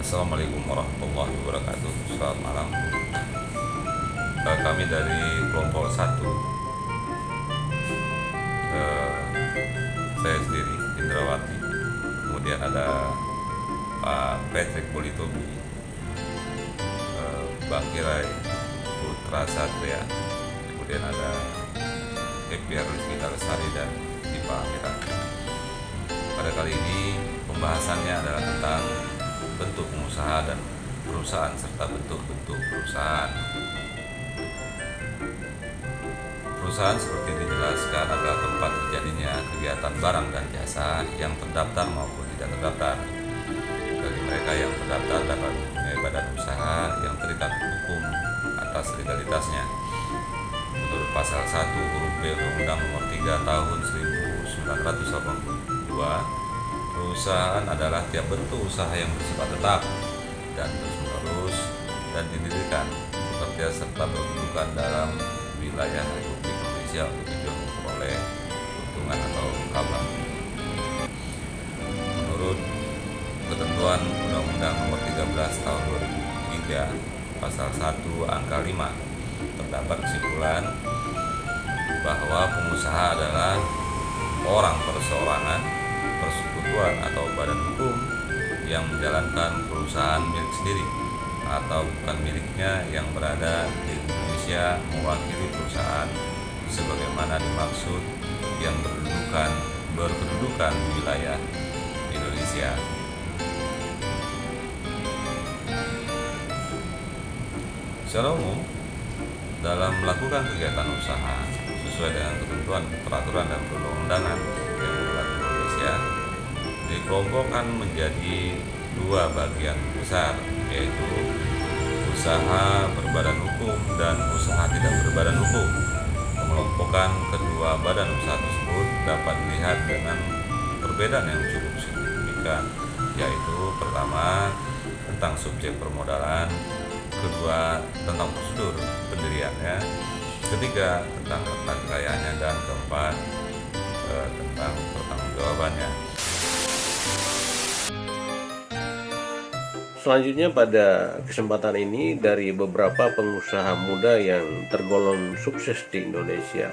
Assalamualaikum warahmatullahi wabarakatuh. Selamat malam. Kami dari kelompok 1, saya sendiri Indrawati, kemudian ada Pak Patrick Politobi, Bang Kirai Putra Satria, kemudian ada Happy Rizky Lestari dan Dipa Amira. Pada kali ini pembahasannya adalah tentang bentuk pengusaha dan perusahaan serta bentuk-bentuk perusahaan. Perusahaan seperti dijelaskan adalah tempat terjadinya kegiatan barang dan jasa yang terdaftar maupun tidak terdaftar. Bagi mereka yang terdaftar dapat mempunyai badan usaha yang terikat hukum atas legalitasnya. Menurut pasal 1 huruf B Undang-Undang Nomor 3 Tahun 1982, perusahaan adalah tiap bentuk usaha yang bersifat tetap dan terus-menerus dan didirikan, bekerja serta berkedudukan dalam wilayah Republik Indonesia untuk tujuan memperoleh keuntungan atau laba. Menurut ketentuan Undang-Undang Nomor 13 Tahun 2003 Pasal 1 Angka 5, terdapat kesimpulan bahwa pengusaha adalah orang perseorangan, persekutuan atau badan hukum yang menjalankan perusahaan milik sendiri atau bukan miliknya yang berada di Indonesia mewakili perusahaan sebagaimana dimaksud yang berkedudukan di wilayah Indonesia. Secara umum, dalam melakukan kegiatan usaha sesuai dengan ketentuan peraturan dan perundang-undangan yang berlaku di Indonesia, dikelompokkan menjadi dua bagian besar, yaitu usaha berbadan hukum dan usaha tidak berbadan hukum. Pengelompokan kedua badan usaha tersebut dapat dilihat dengan perbedaan yang cukup signifikan, yaitu pertama tentang subjek permodalan, kedua tentang prosedur pendiriannya, ketiga tentang harta kekayaannya, dan keempat tentang pertanggungjawabannya. Selanjutnya pada kesempatan ini dari beberapa pengusaha muda yang tergolong sukses di Indonesia,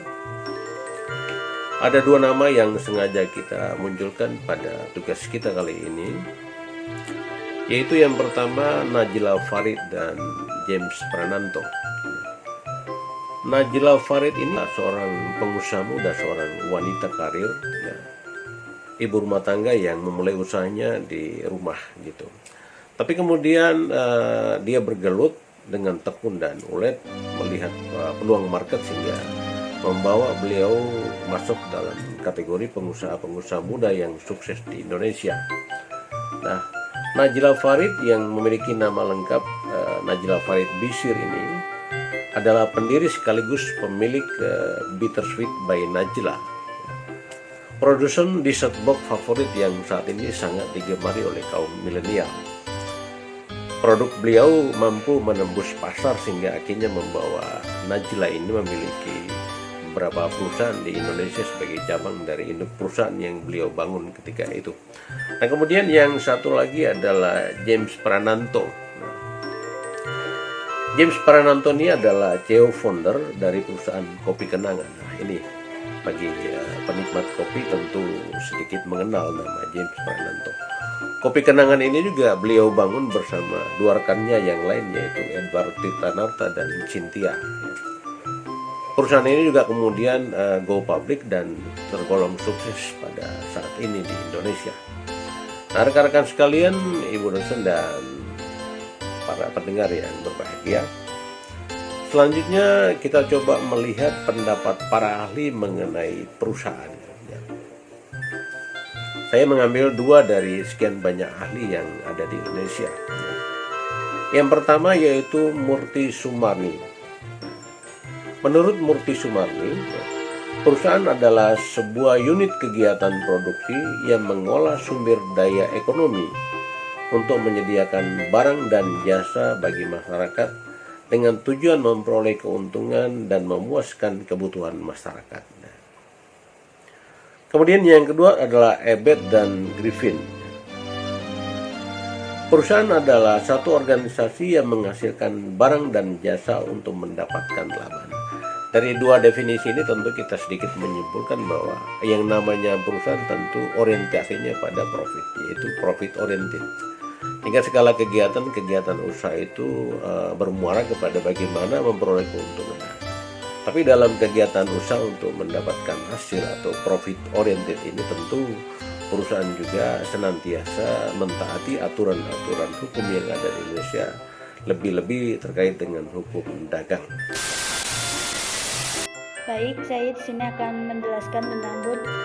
ada dua nama yang sengaja kita munculkan pada tugas kita kali ini, yaitu yang pertama Najla Farid dan James Prananto. Najla Farid ini seorang pengusaha muda, seorang wanita karir, ya, ibu rumah tangga yang memulai usahanya di rumah gitu. Tapi kemudian dia bergelut dengan tekun dan ulet melihat peluang market sehingga membawa beliau masuk dalam kategori pengusaha-pengusaha muda yang sukses di Indonesia. Nah, Najla Farid yang memiliki nama lengkap Najla Farid Bisir ini adalah pendiri sekaligus pemilik Bittersweet by Najla, produsen dessert box favorit yang saat ini sangat digemari oleh kaum milenial. Produk beliau mampu menembus pasar sehingga akhirnya membawa Najla ini memiliki beberapa perusahaan di Indonesia sebagai cabang dari induk perusahaan yang beliau bangun ketika itu. Nah, kemudian yang satu lagi adalah James Prananto. James Prananto ini adalah CEO founder dari perusahaan Kopi Kenangan. Nah, ini bagi penikmat kopi tentu sedikit mengenal nama James Prananto. Kopi Kenangan ini juga beliau bangun bersama dua rekannya yang lain, yaitu Edward Tirtanarta dan Cynthia. Perusahaan ini juga kemudian go public dan tergolong sukses pada saat ini di Indonesia. Nah, rekan-rekan sekalian, ibu dosen dan para pendengar yang berbahagia, selanjutnya kita coba melihat pendapat para ahli mengenai perusahaan. Saya mengambil dua dari sekian banyak ahli yang ada di Indonesia. Yang pertama yaitu Murti Sumarni. Menurut Murti Sumarni, perusahaan adalah sebuah unit kegiatan produksi yang mengolah sumber daya ekonomi untuk menyediakan barang dan jasa bagi masyarakat dengan tujuan memperoleh keuntungan dan memuaskan kebutuhan masyarakat. Kemudian yang kedua adalah Ebert dan Griffin. Perusahaan adalah satu organisasi yang menghasilkan barang dan jasa untuk mendapatkan laba. Dari dua definisi ini tentu kita sedikit menyimpulkan bahwa yang namanya perusahaan tentu orientasinya pada profit, yaitu profit oriented. Hingga segala kegiatan usaha itu bermuara kepada bagaimana memperoleh keuntungan. Tapi dalam kegiatan usaha untuk mendapatkan hasil atau profit oriented ini tentu perusahaan juga senantiasa mentaati aturan-aturan hukum yang ada di Indonesia, lebih-lebih terkait dengan hukum dagang. Baik, saya di sini akan menjelaskan tentang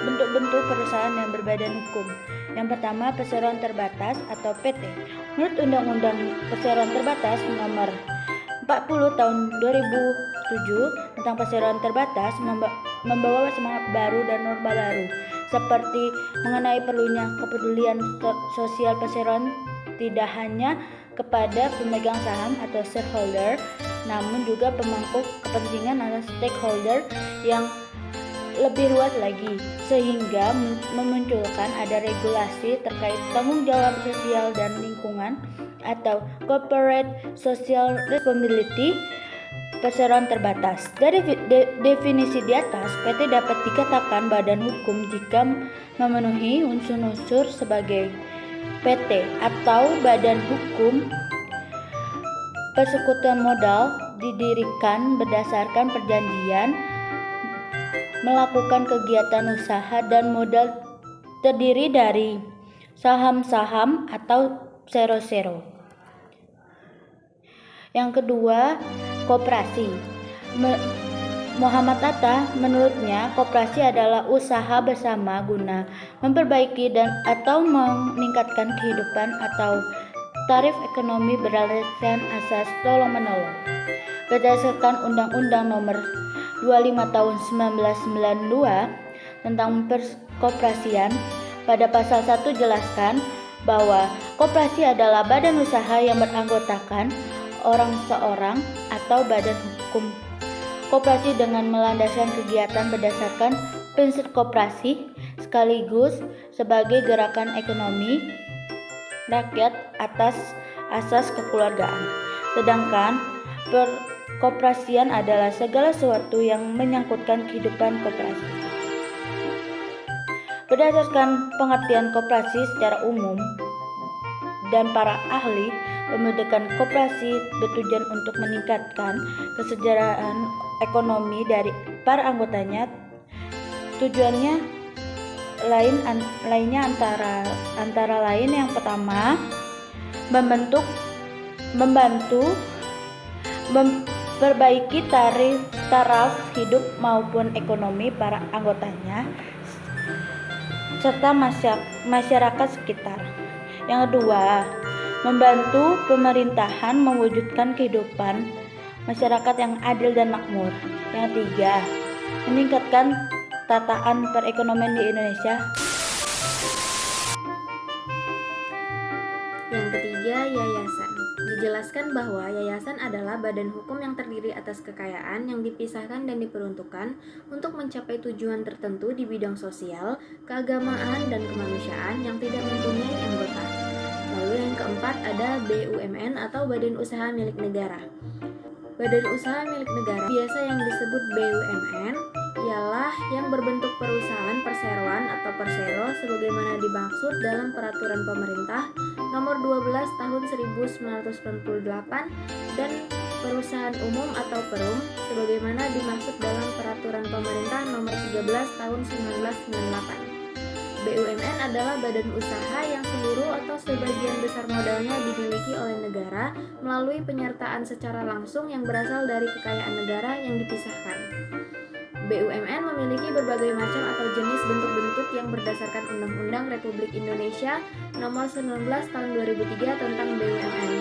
bentuk-bentuk perusahaan yang berbadan hukum. Yang pertama, perseroan terbatas atau PT. Menurut Undang-Undang Perseroan Terbatas Nomor 40 Tahun 2007 tentang perseroan terbatas membawa semangat baru dan norma baru, seperti mengenai perlunya kepedulian sosial perseroan tidak hanya kepada pemegang saham atau shareholder, namun juga pemangku kepentingan atau stakeholder yang lebih luas lagi, sehingga memunculkan ada regulasi terkait tanggung jawab sosial dan lingkungan atau corporate social responsibility perseroan terbatas. Dari definisi di atas, PT dapat dikatakan badan hukum jika memenuhi unsur-unsur sebagai PT atau badan hukum. Persekutuan modal didirikan berdasarkan perjanjian melakukan kegiatan usaha dan modal terdiri dari saham-saham atau sero-sero. Yang kedua, koperasi. Muhammad Atta menurutnya koperasi adalah usaha bersama guna memperbaiki dan atau meningkatkan kehidupan atau tarif ekonomi berdasarkan asas tolong-menolong. Berdasarkan Undang-Undang Nomor 25 Tahun 1992 tentang perkoperasian, pada pasal 1 jelaskan bahwa koperasi adalah badan usaha yang beranggotakan orang seorang atau badan hukum. Koperasi dengan melandaskan kegiatan berdasarkan prinsip koperasi sekaligus sebagai gerakan ekonomi rakyat atas asas kekeluargaan. Sedangkan perkoperasian adalah segala sesuatu yang menyangkutkan kehidupan koperasi. Berdasarkan pengertian koperasi secara umum dan para ahli, pembentukan koperasi bertujuan untuk meningkatkan kesejahteraan ekonomi dari para anggotanya. Tujuannya lainnya antara lain yang pertama, membantu memperbaiki taraf hidup maupun ekonomi para anggotanya serta masyarakat sekitar. Yang kedua, membantu pemerintahan mewujudkan kehidupan masyarakat yang adil dan makmur. Yang ketiga, meningkatkan tataan perekonomian di Indonesia. Yang ketiga, yayasan. Dijelaskan bahwa yayasan adalah badan hukum yang terdiri atas kekayaan yang dipisahkan dan diperuntukkan untuk mencapai tujuan tertentu di bidang sosial, keagamaan, dan kemanusiaan yang tidak mempunyai anggota. Lalu yang keempat ada BUMN atau Badan Usaha Milik Negara. Badan Usaha Milik Negara biasa yang disebut BUMN ialah yang berbentuk perusahaan perseroan atau persero sebagaimana dimaksud dalam Peraturan Pemerintah Nomor 12 Tahun 1998 dan perusahaan umum atau perum sebagaimana dimaksud dalam Peraturan Pemerintah Nomor 13 Tahun 1998. BUMN adalah badan usaha yang seluruh atau sebagian besar modalnya dimiliki oleh negara melalui penyertaan secara langsung yang berasal dari kekayaan negara yang dipisahkan. BUMN memiliki berbagai macam atau jenis bentuk-bentuk yang berdasarkan Undang-Undang Republik Indonesia Nomor 19 Tahun 2003 tentang BUMN.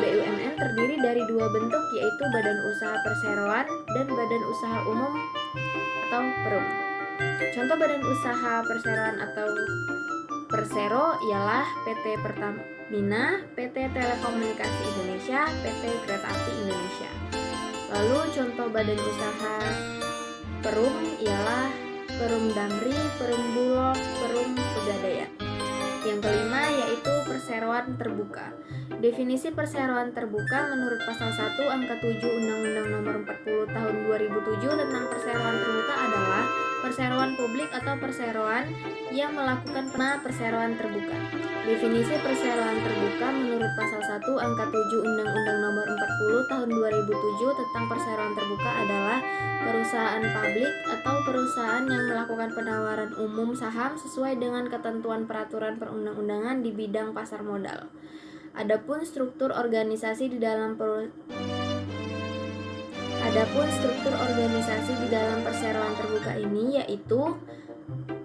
BUMN terdiri dari dua bentuk, yaitu Badan Usaha Perseroan dan Badan Usaha Umum atau Perum. Contoh badan usaha perseroan atau persero ialah PT Pertamina, PT Telekomunikasi Indonesia, PT Kereta Api Indonesia. Lalu contoh badan usaha perum ialah Perum Damri, Perum Bulog, Perum Pegadaian. Yang kelima yaitu perseroan perseroan terbuka. Definisi perseroan terbuka menurut pasal 1 angka 7 Undang-Undang Nomor 40 Tahun 2007 tentang perseroan terbuka adalah perseroan publik atau perseroan yang melakukan perseroan terbuka. Definisi perseroan terbuka menurut pasal 1 angka 7 Undang-Undang Nomor 40 Tahun 2007 tentang perseroan terbuka adalah perusahaan publik atau perusahaan yang melakukan penawaran umum saham sesuai dengan ketentuan peraturan perundang-undangan di bidang pasar modal. Adapun struktur organisasi di dalam perseroan terbuka ini yaitu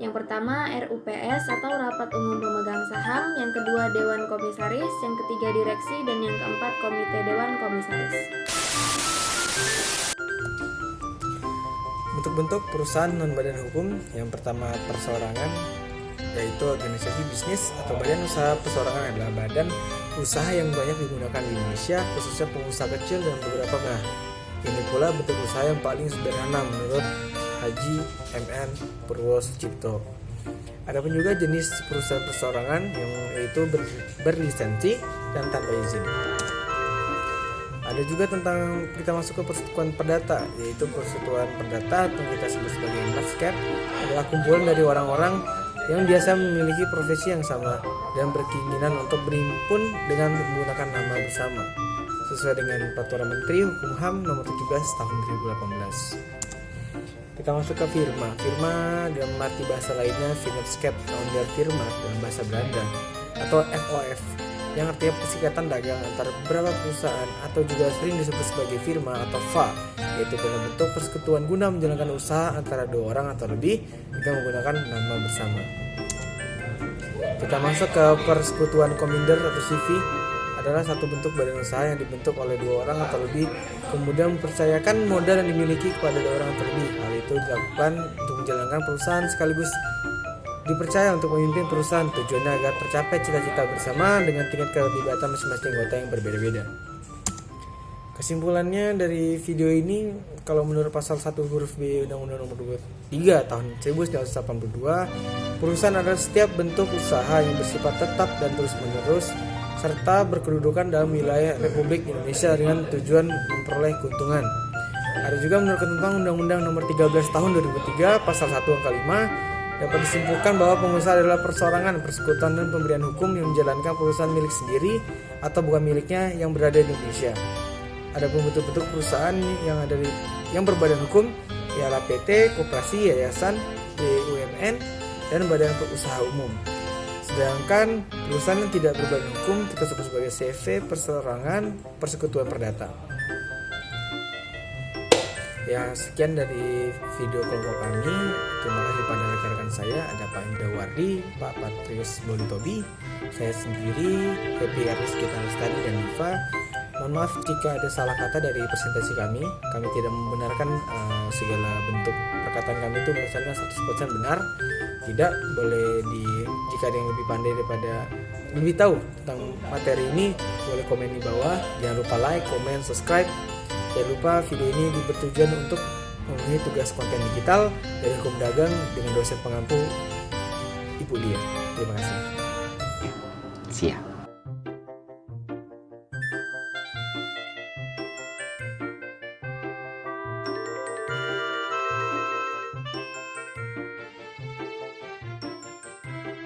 yang pertama RUPS atau Rapat Umum Pemegang Saham, yang kedua Dewan Komisaris, yang ketiga Direksi, dan yang keempat Komite Dewan Komisaris. Bentuk-bentuk perusahaan non-badan hukum, yang pertama perseorangan, yaitu organisasi bisnis atau badan usaha. Perseorangan adalah badan usaha yang banyak digunakan di Indonesia, khususnya pengusaha kecil dan beberapa menengah. Ini pula bentuk usaha yang paling sederhana menurut Haji M.N. Purwosucipto. Adapun juga jenis perusahaan perseorangan yang yaitu berlisensi dan tanpa izin. Ada juga tentang kita masuk ke persekutuan perdata, yaitu persekutuan perdata atau kita sebut sebagai maskep adalah kumpulan dari orang-orang yang biasa memiliki profesi yang sama dan berkeinginan untuk berhimpun dengan menggunakan nama bersama sesuai dengan Peraturan Menteri Hukum HAM Nomor 17 Tahun 2018. Kita masuk ke firma. Firma dalam arti bahasa lainnya Vennootschap onder Firma dalam bahasa Belanda atau FOF, yang artinya persikatan dagang antara beberapa perusahaan atau juga sering disebut sebagai firma atau VA, yaitu dalam bentuk persekutuan guna menjalankan usaha antara dua orang atau lebih dengan menggunakan nama bersama. Kita masuk ke persekutuan kominder atau CV, adalah satu bentuk badan usaha yang dibentuk oleh dua orang atau lebih, kemudian mempercayakan modal yang dimiliki kepada dua orang atau lebih. Hal itu dilakukan untuk menjalankan perusahaan sekaligus dipercaya untuk memimpin perusahaan, tujuannya agar tercapai cita-cita bersama dengan tingkat keterlibatan masing-masing anggota yang berbeda-beda. Kesimpulannya dari video ini, kalau menurut pasal 1 huruf B Undang-Undang Nomor 23 Tahun 1982, perusahaan adalah setiap bentuk usaha yang bersifat tetap dan terus-menerus serta berkedudukan dalam wilayah Republik Indonesia dengan tujuan memperoleh keuntungan. Ada juga menurut ketentuan Undang-Undang Nomor 13 Tahun 2003 Pasal 1 Angka 5 dapat disimpulkan bahwa pengusaha adalah perseorangan, persekutuan dan pemberian hukum yang menjalankan perusahaan milik sendiri atau bukan miliknya yang berada di Indonesia. Ada bentuk-bentuk perusahaan yang berbadan hukum ialah PT, koperasi, yayasan, BUMN, dan badan usaha umum. Sedangkan perusahaan yang tidak berbadan hukum kita sebut sebagai CV, perseorangan, persekutuan perdata. Ya, sekian dari video kelompok kami. Terima kasih pada rekan-rekan saya, ada Pak Indra Wardi, Pak Patrius Bolitobi, saya sendiri, Happy Rizky Lestari dan Diva. Mohon maaf jika ada salah kata dari presentasi kami. Kami tidak membenarkan segala bentuk perkataan kami itu misalnya 100% benar. Tidak boleh jika ada yang lebih pandai daripada lebih tahu tentang materi ini, boleh komen di bawah. Jangan lupa like, komen, subscribe. Jangan lupa video ini bertujuan untuk memenuhi tugas konten digital dari Hukum Dagang dengan dosen pengampu Ibu Lia. Terima kasih. Siap.